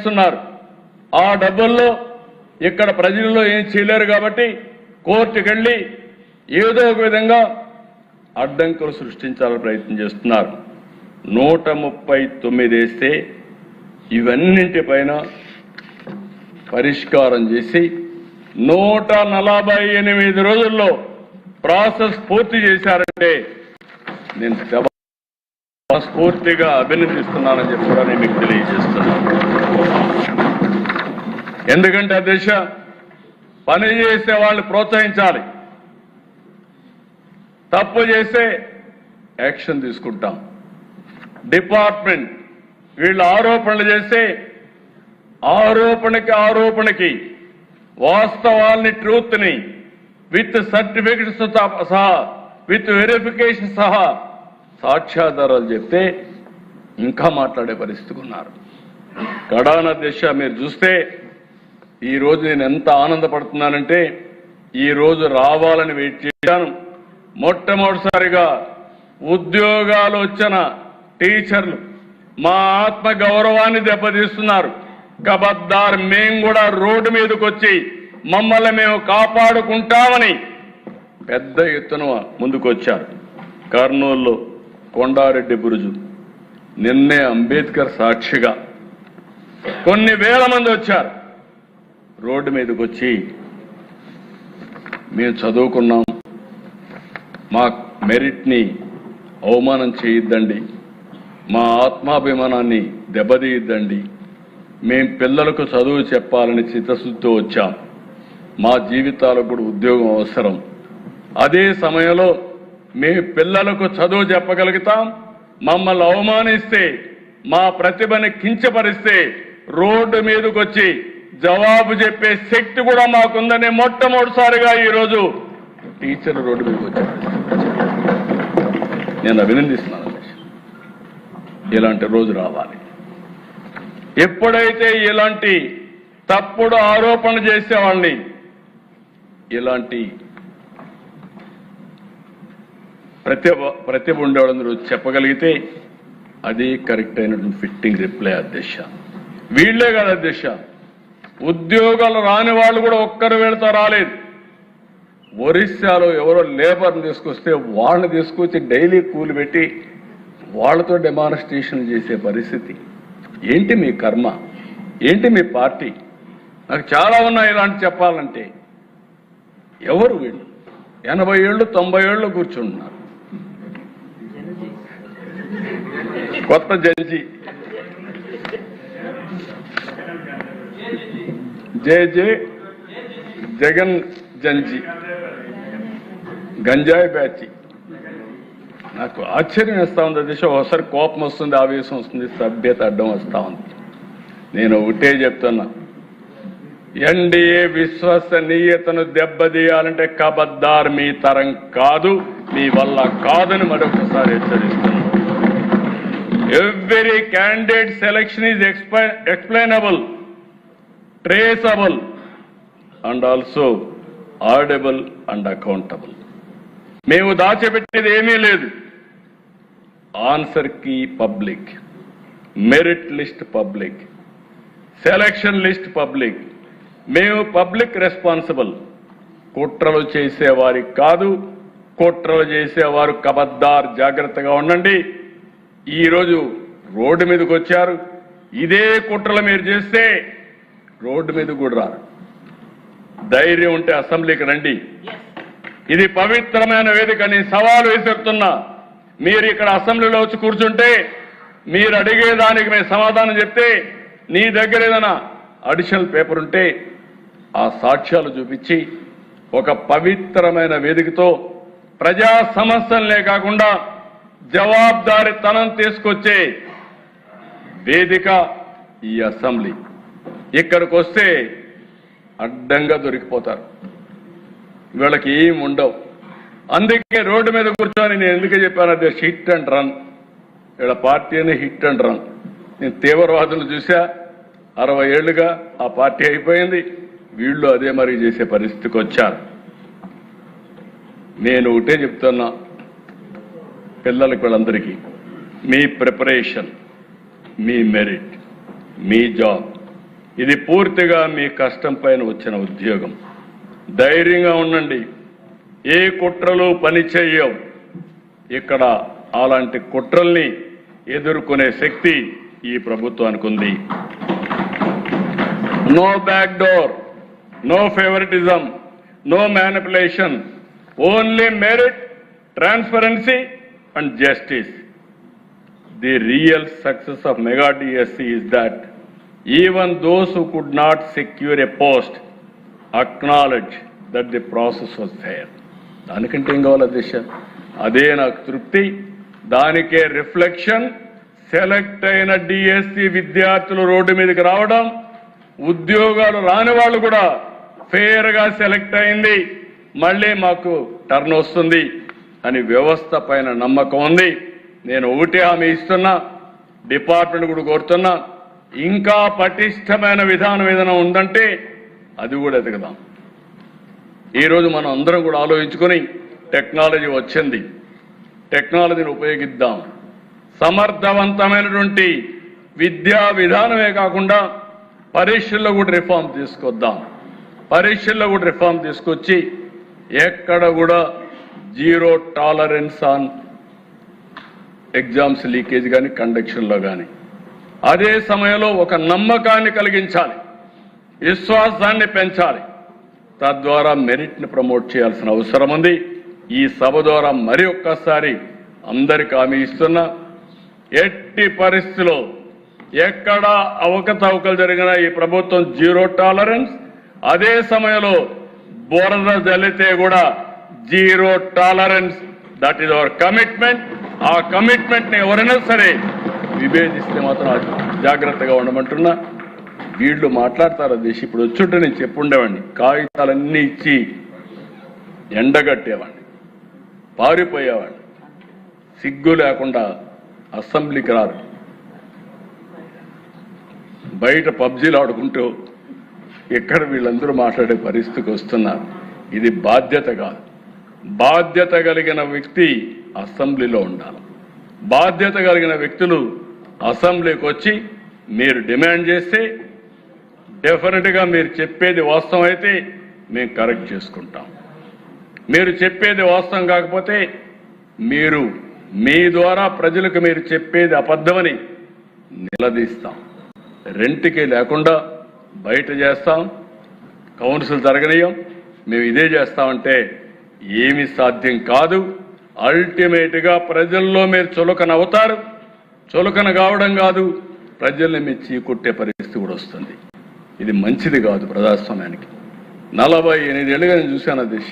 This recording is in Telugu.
సంపాదిస్తున్నారు. ఆ డబ్బుల్లో ఇక్కడ ప్రజల్లో ఏం చేయలేరు కాబట్టి కోర్టుకు వెళ్ళి ఏదో ఒక విధంగా అడ్డంకులు సృష్టించాలని ప్రయత్నం చేస్తున్నారు. 139 వేస్తే ఇవన్నింటిపైన పరిష్కారం చేసి 148 రోజుల్లో ప్రాసెస్ పూర్తి చేశారంటే నేను స్ఫూర్తిగా అభినందిస్తున్నానని చెప్పి కూడా నేను మీకు తెలియజేస్తున్నాను. ఎందుకంటే అధ్యక్ష, పని చేసే వాళ్ళు ప్రోత్సహించాలి, తప్పు చేస్తే యాక్షన్ తీసుకుంటాం. డిపార్ట్మెంట్ వీళ్ళు ఆరోపణలు చేస్తే ఆరోపణకి వాస్తవాల్ని, ట్రూత్ని విత్ సర్టిఫికెట్స్ సహా, విత్ వెరిఫికేషన్ సహా సాక్ష్యాధారాలు చెప్తే ఇంకా మాట్లాడే పరిస్థితికి ఉన్నారు. కడాన దిశ మీరు చూస్తే ఈరోజు నేను ఎంత ఆనందపడుతున్నానంటే, ఈరోజు రావాలని వెయిట్ చేశాను. మొట్టమొదటిసారిగా ఉద్యోగాలు వచ్చిన టీచర్లు మా ఆత్మ గౌరవాన్ని దెబ్బతీస్తున్నారు. కబద్దార్, మేము కూడా రోడ్డు మీదకి వచ్చి మమ్మల్ని మేము కాపాడుకుంటామని పెద్ద ఎత్తున ముందుకొచ్చారు. కర్నూలులో కొండారెడ్డి బురుజు, నిన్నే అంబేద్కర్ సాక్షిగా కొన్ని వేల మంది వచ్చారు. రోడ్డు మీదకి వచ్చి మేము చదువుకున్నాం, మా మెరిట్ని అవమానం చేయొద్దండి, మా ఆత్మాభిమానాన్ని దెబ్బతీయద్దండి, మేం పిల్లలకు చదువు చెప్పాలని చిత్తశుద్ధితో వచ్చాం, మా జీవితాలకు కూడా ఉద్యోగం అవసరం, అదే సమయంలో మేము పిల్లలకు చదువు చెప్పగలుగుతాం, మమ్మల్ని అవమానిస్తే, మా ప్రతిభని కించపరిస్తే రోడ్డు మీదకి వచ్చి జవాబు చెప్పే శక్తి కూడా మాకుందని మొట్టమొదటిసారిగా ఈరోజు టీచర్ రోడ్డు మీదకి వచ్చారు. నేను అభినందిస్తున్నాను. ఇలాంటి రోజు రావాలి. ఎప్పుడైతే ఇలాంటి తప్పుడు ఆరోపణలు చేసేవాళ్ళని, ఇలాంటి ప్రతిభ ఉండేవాళ్ళందరూ చెప్పగలిగితే అది కరెక్ట్ అయినటువంటి ఫిట్టింగ్ రిప్లై అధ్యక్ష. వీళ్లే కాదు అధ్యక్ష, ఉద్యోగాలు రాని వాళ్ళు కూడా ఒక్కరు వెళతా రాలేదు. ఒరిస్సాలో ఎవరో లేబర్ని తీసుకొస్తే వాళ్ళని తీసుకొచ్చి డైలీ కూలి పెట్టి వాళ్ళతో డెమాన్స్ట్రేషన్ చేసే పరిస్థితి. ఏంటి మీ కర్మ, ఏంటి మీ పార్టీ? నాకు చాలా ఉన్నాయి ఇలాంటి చెప్పాలంటే. ఎవరు వీళ్ళు? 80 ఏళ్ళు 90 ఏళ్ళు కూర్చుంటున్నారు. కొత్త జడ్జి జే జగన్ జంజి గంజాయి బ్యాచి. నాకు ఆశ్చర్యం వేస్తా ఉంది దిశ. ఒకసారి కోపం వస్తుంది, ఆవేశం వస్తుంది, సభ్యత అడ్డం వస్తా ఉంది. నేను ఒకటే చెప్తున్నా, ఎన్డీఏ విశ్వసనీయతను దెబ్బతీయాలంటే కబద్దార్ మీ తరం కాదు, మీ వల్ల కాదని మరొకసారి హెచ్చరిస్తున్నాను. Every candidate selection is explainable, traceable and also audible and accountable. మేము దాచిపెట్టేది ఏమీ లేదు. Answer key public, merit list public, selection list public. మేము పబ్లిక్ రెస్పాన్సిబుల్. కుట్రలు చేసేవారికి కాదు, కుట్రలు చేసేవారు కబద్దార్, జాగ్రత్తగా ఉండండి. ఈరోజు రోడ్డు మీదకి వచ్చారు. ఇదే కుట్రలు మీరు చేస్తే రోడ్డు మీద కూడా రారు. ధైర్యం ఉంటే అసెంబ్లీకి రండి. ఇది పవిత్రమైన వేదిక. నేను సవాలు విసురుతున్నా. మీరు ఇక్కడ అసెంబ్లీలో వచ్చి కూర్చుంటే మీరు అడిగేదానికి మేము సమాధానం చెప్తే, నీ దగ్గర ఏదైనా అడిషనల్ పేపర్ ఉంటే ఆ సాక్ష్యాలు చూపించి ఒక పవిత్రమైన వేదికతో ప్రజా సమస్యలనే కాకుండా జవాబుదారీతనం తీసుకొచ్చే వేదిక ఈ అసెంబ్లీ. ఇక్కడికి వస్తే అడ్డంగా దొరికిపోతారు, వీళ్ళకి ఏం ఉండవు. అందుకే రోడ్డు మీద కూర్చొని నేను ఎందుకు చెప్పాను అదే హిట్ అండ్ రన్. వీళ్ళ పార్టీని హిట్ అండ్ రన్. నేను తీవ్రవాదులు చూసా, 60 ఏళ్లుగా ఆ పార్టీ అయిపోయింది. వీళ్ళు అదే మరి చేసే పరిస్థితికి వచ్చారు. నేను ఒకటే చెప్తున్నా పిల్లలకి, వీళ్ళందరికీ, మీ ప్రిపరేషన్, మీ మెరిట్, మీ జాబ్, ఇది పూర్తిగా మీ కష్టం పైన వచ్చిన ఉద్యోగం. ధైర్యంగా ఉండండి. ఏ కుట్రలు పని చేయవు. ఇక్కడ అలాంటి కుట్రల్ని ఎదుర్కొనే శక్తి ఈ ప్రభుత్వానికి ఉంది. No back door, no favouritism, no manipulation, only merit, transparency and justice. The real success of Mega DSC is that even those who could not secure a post acknowledge that the process was fair. దానికంటే ఏం కావాలి దిశ? అదే నాకు తృప్తి. దానికే రిఫ్లెక్షన్. సెలెక్ట్ అయిన డిఎస్సి విద్యార్థులు రోడ్డు మీదకి రావడం, ఉద్యోగాలు రాని వాళ్ళు కూడా ఫెయిర్ గా సెలెక్ట్ అయింది, మళ్ళీ మాకు టర్న్ వస్తుంది అని వ్యవస్థ పైన నమ్మకం ఉంది. నేను ఒకటే హామీ ఇస్తున్నా, డిపార్ట్మెంట్ కూడా కోరుతున్నా, ఇంకా పటిష్టమైన విధానం ఏదైనా ఉందంటే అది కూడా ఎదగదాం. ఈరోజు మనం అందరం కూడా ఆలోచించుకొని టెక్నాలజీ వచ్చింది, టెక్నాలజీని ఉపయోగిద్దాం. సమర్థవంతమైనటువంటి విద్యా విధానమే కాకుండా పరీక్షల్లో కూడా రిఫార్మ్ తీసుకొద్దాం. పరీక్షల్లో కూడా రిఫార్మ్ తీసుకొచ్చి ఎక్కడ కూడా zero tolerance on exams leakage కానీ కండక్షన్లో కానీ. అదే సమయంలో ఒక నమ్మకాన్ని కలిగించాలి, విశ్వాసాన్ని పెంచాలి. తద్వారా మెరిట్ని ప్రమోట్ చేయాల్సిన అవసరం ఉంది. ఈ సభ ద్వారా మరి ఒక్కసారి అందరికి హామీ ఇస్తున్నా, ఎట్టి పరిస్థితిలో ఎక్కడా అవకతవకలు జరిగినా ఈ ప్రభుత్వం జీరో టాలరెన్స్. అదే సమయంలో బురద జల్లితే కూడా zero tolerance. That is our commitment. ఆ కమిట్మెంట్ ని ఎవరైనా సరే విభేదిస్తే మాత్రం జాగ్రత్తగా ఉండమంటున్నా. వీళ్ళు మాట్లాడతారు దేశం. ఇప్పుడు వచ్చుంటే నేను చెప్పుండేవాడిని, కాగితాలన్నీ ఇచ్చి ఎండగట్టేవాడిని, పారిపోయేవాడిని. సిగ్గు లేకుండా అసెంబ్లీకి రారు, బయట పబ్జీలు ఆడుకుంటూ ఎక్కడ వీళ్ళందరూ మాట్లాడే పరిస్థితికి వస్తున్నారు. ఇది బాధ్యత కాదు. బాధ్యత కలిగిన వ్యక్తి అసెంబ్లీలో ఉండాలి. బాధ్యత కలిగిన వ్యక్తులు అసెంబ్లీకి వచ్చి మీరు డిమాండ్ చేస్తే డెఫినెట్గా మీరు చెప్పేది వాస్తవం అయితే మేము కరెక్ట్ చేసుకుంటాం. మీరు చెప్పేది వాస్తవం కాకపోతే మీరు మీ ద్వారా ప్రజలకు మీరు చెప్పేది అబద్ధమని నిలదీస్తాం. రెంట్కి లేకుండా బయట చేస్తాం, కౌన్సిల్ జరగనీయం, మేము ఇదే చేస్తామంటే ఏమి సాధ్యం కాదు. అల్టిమేట్గా ప్రజల్లో మీరు చులకన అవుతారు. చులకన కావడం కాదు, ప్రజల్ని మీరు చీకొట్టే పరిస్థితి కూడా వస్తుంది. ఇది మంచిది కాదు ప్రజాస్వామ్యానికి. 48 ఏళ్ళుగా నేను చూశాను దిశ.